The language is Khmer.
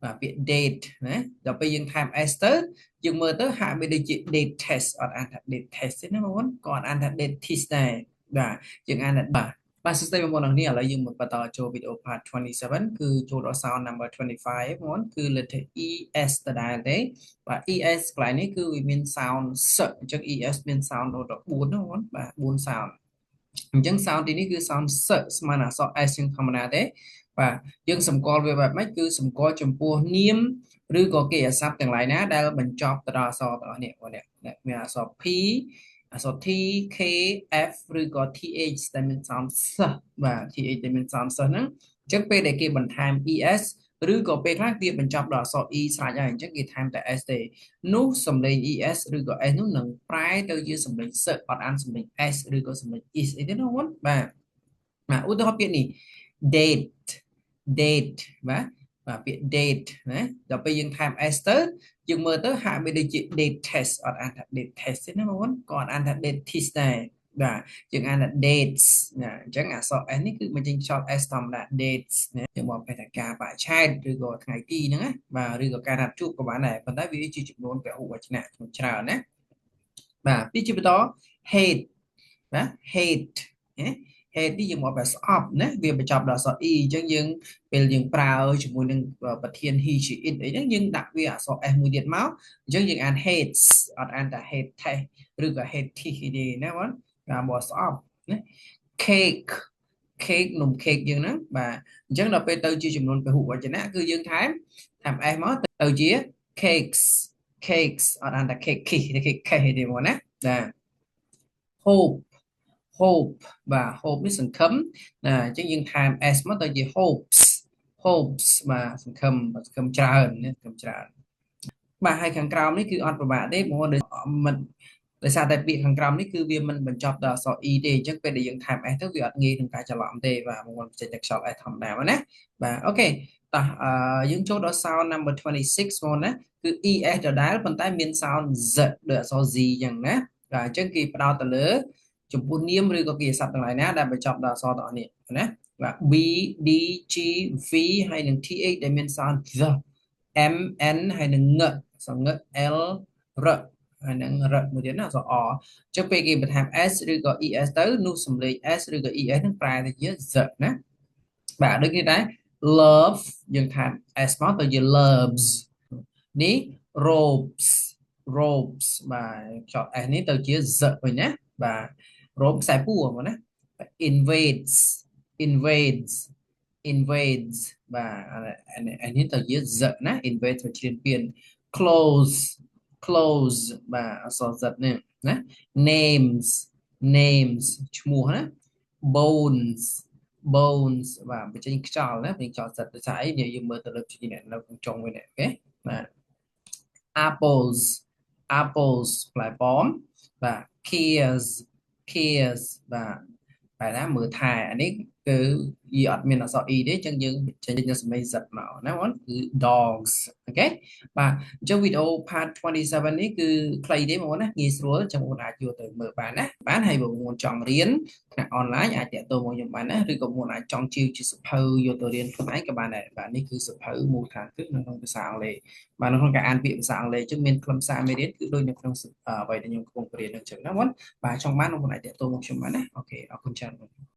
và việc date nè rồi bây giờ time Esther dừng mơ tới hạ bên đây chị date test ở anh thật date test nó muốn còn anh thật date test này và dừng anh là bà sẽ thấy một lần này là dừng một bài tập cho video part 27 cứ cho đó sound number 25 muốn cứ letter es tại đấy và es cái này cứ mean sound sợ chắc es mean sound rồi bốn nó muốn và bốn sound chẳng sound thìនេះគឺ sound សឹកស្មើនឹងអក្សរ s ជាងធម្មតាទេបាទយើងសម្គាល់វាបែបម៉េចគឺសម្គាល់ចំពោះនាមឬក៏គេអាសព្ទទាំងឡាយណាដែលបញ្ចប់ទៅដល់អក្សរទាំងអស់នេះមានអក្សរ p អក្សរ t k f ឬក៏ th ដែលមាន sound សឹកបាទ th ដែលមាន sound សឹកហ្នឹងអញ្ចឹងពេលដែលគេបន្ថែម es ឬក៏ពេលខ្លះវាបញ្ចប់ដល់អក្សរ e ស្រេចហើយអញ្ចឹងគេថែមតែ s ទេនោះសំឡេង es ឬក៏ s នោះនឹងប្រែទៅជាសំឡេងសឹកអត់អានសំឡេង s ឬក៏សំឡេង is អីទេណាបងបាទឧទាហរណ៍ពាក្យនេះ date date បាទពាក្យ date ណាដល់ពេលយើងថែម s ទៅយើងមើលទៅហាក់បីដូចជា date test អត់អានថា date test ទេណាបងក៏អត់អានថា date test ដែរបាទយើងអានថា dates ណាអញ្ចឹងអក្សរ s នេះគឺបញ្ចេញខ្យល់ s ធម្មតា dates ណាយើងមកពេលថាការបរិច្ឆេទឬក៏ថ្ងៃទីហ្នឹងណាបាទឬក៏ការណាត់ជួបក៏បានដែរប៉ុន្តែវាជាចំនួនពហុវចនៈច្រើនណាបាទទីជាបន្ត hate ណា hate ណា hate នេះយើងមកបែបស្អប់ណាវាបញ្ចប់ដល់អក្សរ e អញ្ចឹងយើងពេលយើងប្រើជាមួយនឹងប្រធាន he she it អីហ្នឹងយើងដាក់វាអក្សរ s មួយទៀតមកអញ្ចឹងយើងអាន hates អត់អានតែ hate test ឬក៏ hate tea ទេណាបងបាទមកស្អប់ណា cake cake នំ cake យើងហ្នឹងបាទអញ្ចឹងដល់ពេលទៅជាចំនួនពហុវចនៈគឺយើងថែម s មកទៅជា cakes cakes អត់អានតែ cake ទេ cake ទេមកណាបាទ hope hope បាទ hope នេះសង្ឃឹមណាអញ្ចឹងយើងថែម s មកទៅជា hopes hopes បាទសង្ឃឹមច្រើនណាសង្ឃឹមច្រើនបាទហើយខាងក្រោមនេះគឺអត់ពិបាកទេមកមិនដោយសារតែពាក្យខាងក្រោមនេះគឺវាមិនបញ្ចប់ដល់អក្សរ e ទេអញ្ចឹងពេលដែលយើងថែម s ទៅវាអត់ងាយក្នុងការច្រឡំទេបាទមកបញ្ចេញតែខ្យល់ s ធម្មតាមកណាបាទអូខេតោះយើងចូលដល់ sound number 26មកណាគឺ es ដដែលប៉ុន្តែមាន sound z ដូចអក្សរ z អញ្ចឹងណាបាទអញ្ចឹងគេផ្ដោតទៅលើចំពោះនាមឬក៏គេសព្ទទាំងឡាយណាដែលបញ្ចប់ដល់អក្សរទាំងអស់នេះណាបាទ b d g v ហើយនឹង th ដែលមាន sound z m n ហើយនឹងងសង l r ហើយនឹងរមួយទៀតណាអក្សរ អញ្ចឹងពេលគេបន្ថែម s ឬក៏ es ទៅនោះសំឡេង s ឬក៏ es នឹងប្រែទៅជា z ណាបាទដូចនេះដែរ love យើងថែម s មកទៅជា loves នេះ robes robes បាទខ្យល់ s នេះទៅជា z វិញណាបាទ robe ខ្សែពួរមកណា invades invades invades បាទអានេះទៅជា z ណា invades ទៅជ្រៀនពៀន close close បាទអក្សរ z នេះណា names names ឈ្មោះណា bones bones បាទបញ្ចេញខ្យល់ណាបញ្ចេញខ្យល់ z ទៅស្អីយើងមើលទៅលើជាអ្នកនៅក្នុងចុងវិញអូខេបាទ apples apples ផ្លែប៉ោមបាទ cares cares បាទបែរណាមើលថែអានេះគឺវាអត់មានអក្សរ e ទេអញ្ចឹងយើងចេញនៅសំឡេង z មកណាបងគឺ dogs អូខេបាទអញ្ចឹងវីដេអូ part 27នេះគឺខ្លីទេបងណាងាយស្រួលចឹងបងអាចយកទៅមើលបានណាបានហើយបងចង់រៀនថ្នាក់អនឡាញអាចតាក់ទងមកខ្ញុំបានណាឬក៏បងអាចចង់ជាសភៅយកទៅរៀនខ្លួនឯងក៏បានដែរបាទនេះគឺសភៅមូលដ្ឋានគ្រឹះនៅក្នុងភាសាអង់គ្លេសបាទនៅក្នុងការអានពាក្យភាសាអង់គ្លេសអញ្ចឹងមានខ្លឹមសារមេរៀនគឺដូចនៅក្នុងអ្វីដែលខ្ញុំកំពុងរៀនអញ្ចឹងណាបងបាទចង់បានបងអាចតាក់ទងមកខ្ញុំបានណាអូខេអរគុណច្រើន